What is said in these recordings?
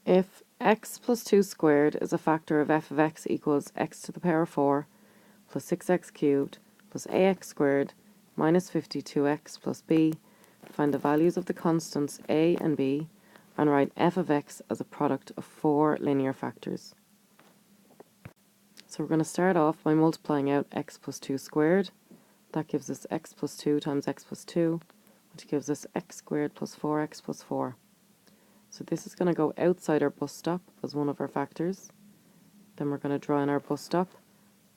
If x plus 2 squared is a factor of f of x equals x to the power 4 plus 6x cubed plus ax squared minus 52x plus b, find the values of the constants a and b and write f of x as a product of 4 linear factors. So we're going to start off by multiplying out x plus 2 squared. That gives us x plus 2 times x plus 2, which gives us x squared plus 4x plus 4. So this is going to go outside our bus stop as one of our factors. Then we're going to draw in our bus stop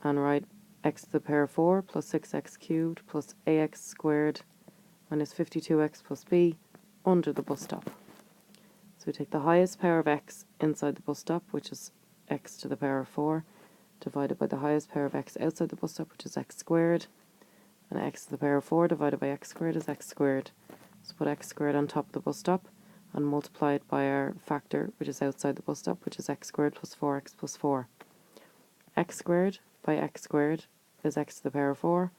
and write x to the power 4 plus 6x cubed plus ax squared minus 52x plus b under the bus stop. So we take the highest power of x inside the bus stop, which is x to the power 4, divided by the highest power of x outside the bus stop, which is x squared. And x to the power 4 divided by x squared is x squared. So put x squared on top of the bus stop and multiply it by our factor, which is outside the bus stop, which is x squared plus 4x plus 4. X squared by x squared is x to the power 4.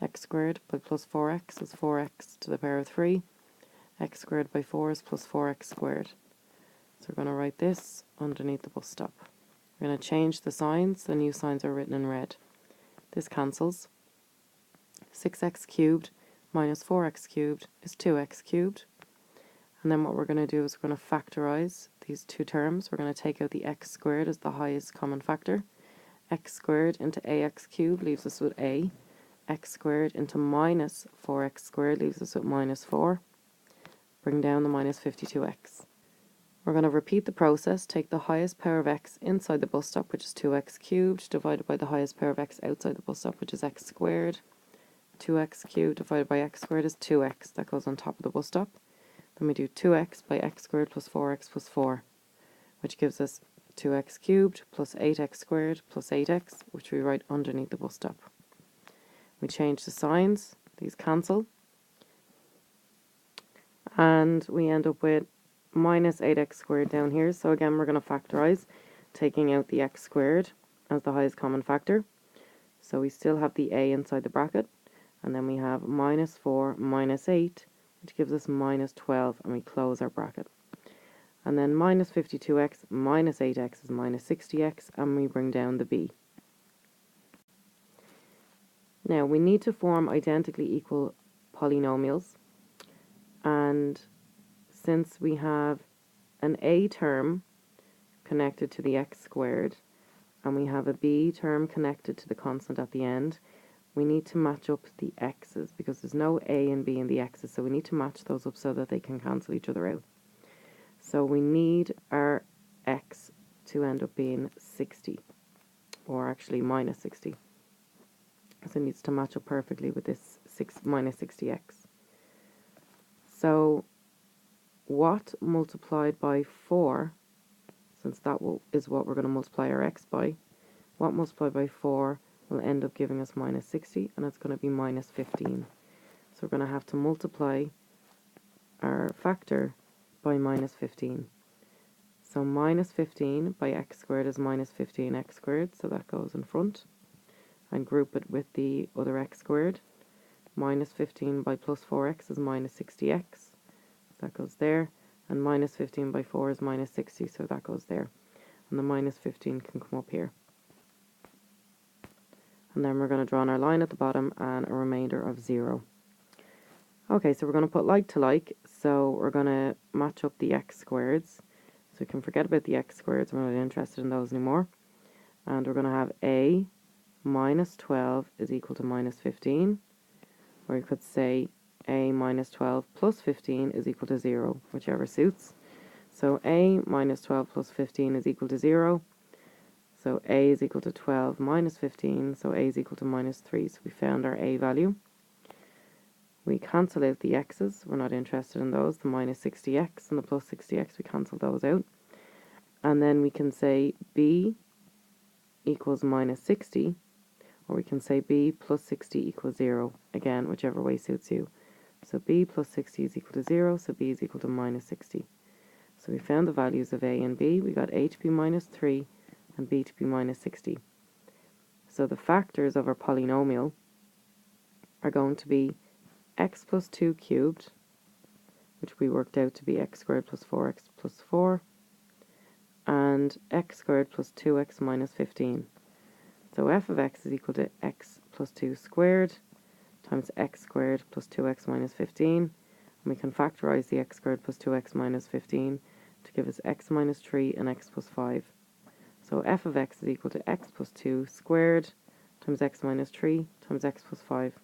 X squared by plus 4x is 4x to the power 3. X squared by 4 is plus 4x squared. So we're going to write this underneath the bus stop. We're going to change the signs. The new signs are written in red. This cancels. 6x cubed minus 4x cubed is 2x cubed. And then what we're going to do is we're going to factorize these two terms. We're going to take out the x squared as the highest common factor. X squared into ax cubed leaves us with a. X squared into minus 4x squared leaves us with minus 4. Bring down the minus 52x. We're going to repeat the process. Take the highest power of x inside the bus stop, which is 2x cubed, divided by the highest power of x outside the bus stop, which is x squared. 2x cubed divided by x squared is 2x. That goes on top of the bus stop. Then we do 2x by x squared plus 4x plus 4, which gives us 2x cubed plus 8x squared plus 8x, which we write underneath the bus stop. We change the signs. These cancel. And we end up with minus 8x squared down here. So again, we're going to factorize, taking out the x squared as the highest common factor. So we still have the a inside the bracket. And then we have minus 4 minus 8, which gives us minus 12, and we close our bracket. And then minus 52x minus 8x is minus 60x, and we bring down the b. Now, we need to form identically equal polynomials. And since we have an a term connected to the x squared, and we have a b term connected to the constant at the end, we need to match up the x's because there's no a and b in the x's, so we need to match those up so that they can cancel each other out. So we need our x to end up being 60, or actually minus 60. So it needs to match up perfectly with this minus 60x. So what multiplied by 4, since that is what we're going to multiply our x by, what multiplied by 4 will end up giving us minus 60, and it's going to be minus 15. So we're going to have to multiply our factor by minus 15. So minus 15 by x squared is minus 15x squared, so that goes in front. And group it with the other x squared. Minus 15 by plus 4x is minus 60x, so that goes there. And minus 15 by 4 is minus 60, so that goes there. And the minus 15 can come up here. And then we're going to draw on our line at the bottom and a remainder of 0. Okay, so we're going to put like to like. So we're going to match up the x squareds. So we can forget about the x squareds. We're not interested in those anymore. And we're going to have a minus 12 is equal to minus 15. Or you could say a minus 12 plus 15 is equal to 0, whichever suits. So a minus 12 plus 15 is equal to 0. So a is equal to 12 minus 15, so a is equal to minus 3. So we found our a value. We cancel out the x's. We're not interested in those. The minus 60x and the plus 60x, we cancel those out. And then we can say b equals minus 60, or we can say b plus 60 equals 0. Again, whichever way suits you. So b plus 60 is equal to 0, so b is equal to minus 60. So we found the values of a and b. We got a to be minus 3 and b to be minus 60. So the factors of our polynomial are going to be x plus 2 cubed, which we worked out to be x squared plus 4x plus 4, and x squared plus 2x minus 15. So f of x is equal to x plus 2 squared times x squared plus 2x minus 15. And we can factorize the x squared plus 2x minus 15 to give us x minus 3 and x plus 5. So f of x is equal to x plus 2 squared times x minus 3 times x plus 5.